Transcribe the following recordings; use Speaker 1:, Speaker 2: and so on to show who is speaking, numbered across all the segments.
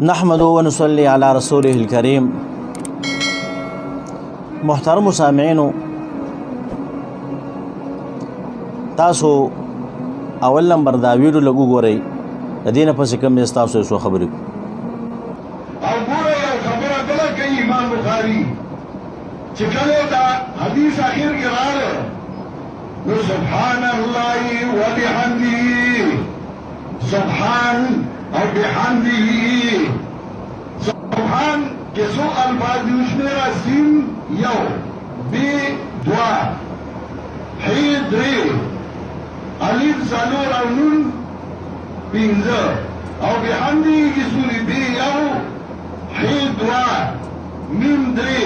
Speaker 1: نحمد و نصلي على رسوله الكريم. محترم سامعینو، تاسو اول نمبر دا ویډیو لګو ګورئ، د دې نه پس کوم تاسو څه خبرې
Speaker 2: او ګوره یو خبره بله کوي امام بخاري چې کله دا حدیث اخر کې راغله نو سبحان الله وبحمده، سبحان او بحمده، سبحان کے سو الفاظ یشمیرا سین یو بی دوا حی دری الف سالور او نون پینزه او بحمده کی سوری بی یو حی دوا میم دری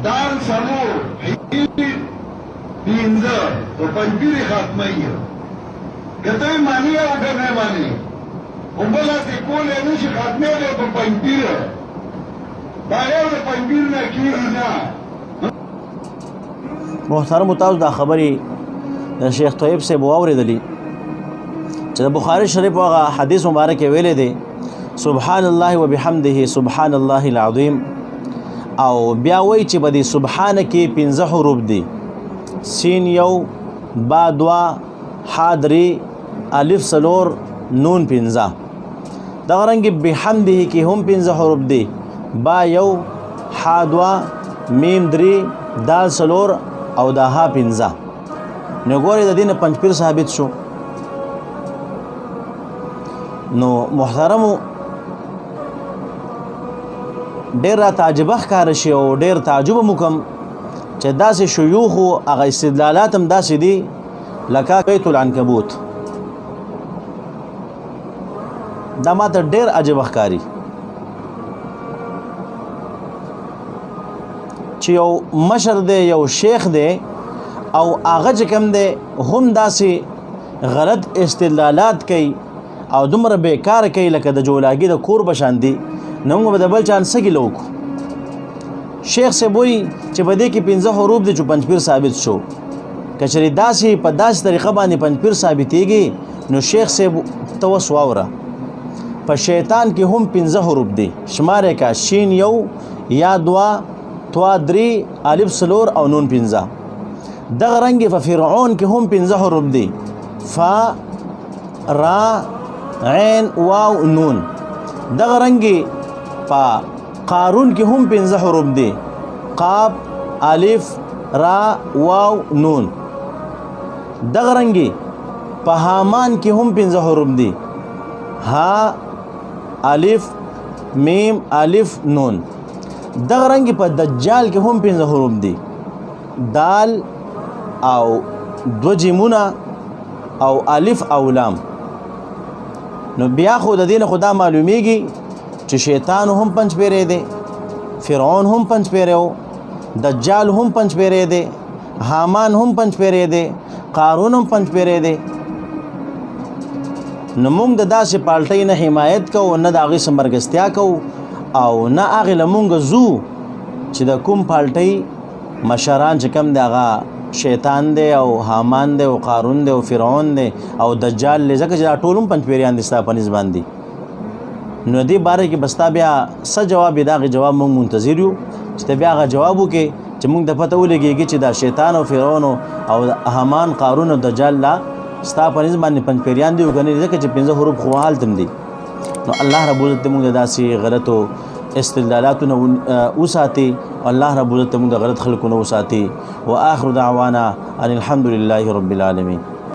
Speaker 2: دال سالور حی پینزه تو پنجبیری خاتمه کته معنی او کنه معنی وبلا تقول يا مش خاتمه له پنځپیر دا یو د پنځپیر نه کیږي نه.
Speaker 1: محترم تاسو دا خبرې د شیخ طیب سے واوریدلې چې د بخاری شریف هغه حدیث مبارک ویلې دی سبحان الله وبحمده سبحان الله العظیم، او بیا وایي چې په دې سبحان کې 15 حروف دي، سین یو، با دوا، ح درې، الف سلور، نون 15. دغه رنګ بحمده کې هم 15 حروف دي، با یو، ح دوا، میم درې، دال سلور او دا ها 15. نو ګورئ د دې نه پنځپیر ثابت شو. نو محترمو ډېر را تعجبه ښکاره شي او ډېر تعجب مو کوم چې داسې شیوخو هغه استدلالات هم داسې دي لکه بیت العنکبوت. دا ماته ډېر عجیبه ښکاري چې یو مشر دی، یو شیخ دی، او هغه چې کوم دی هم داسې غلط استدلالات کوي او دومره بیکار کوي لکه د جولاګي د کور بشان دي. نو موږ به د بل چا څه ګیله وکړو؟ شیخ صاحب وایي چې په دې کې 15 حروف دي چې پنځپیر ثابت شو. که چېرې داسې په داسې طریقه باندې پنځپیر ثابتېږي نو شیخ صاحب ته اوس واوره، په شیطان کې هم 15 حروف دي، شمارې کا شین یو، یا دوا، توا درې، الف سلور او نون 15. دغه رنګ په فرعون کې هم 15 حروف دي، فا، را، عین، واو، نون. دغه رنګ په قارون کې هم 15 حروف دي، قاف، الف، را، واو، نون. دغه رنګ په حامان کې هم 15 حروف دي، ها، الف، میم، الف، نون. دغه رنګ په دجال کې هم 15 حروف دي، دال او دو جیمونه او الف او لام. نو بیا خو د دې نه خدا معلومیږي چې شیطان هم پنځپیری دی، فرعون هم پنځپیری و، دجال هم پنځپیری دی، حامان هم پنځپیری دی، قارون هم پنځپیری دی. نو موږ د داسې پالټۍ نه حمایت کوو، نه د هغې څه مرګستیا کوو، او نه هغې له موږ ځو چې د کوم پالټۍ مشران چې کوم دی هغه شیطان دی او حامان دی او قارون دی او فرعون دی او دجال دی، ځکه چې دا ټول هم پنځپیریان دي ستا په نسبت باندې. نو دې باره کې بس تا بیا څه جواب یې، د هغې جواب موږ منتظر یو چې ته بیا هغه جواب وکړې چې موږ ته پته ولګېږي چې دا شیطان او فرعون او حامان، قارون او دجال لا ستا په نسبت باندې پنځپیریان دي وګڼي، ځکه چې 15 حروف خو هلته هم دي. نو الله رب العزت موږ د داسې غلطو استدلالاتو نه وساتي، الله رب العزت موږ د غلط خلکو نه وساتي. واخر دعوانا ان الحمد لله رب العالمين.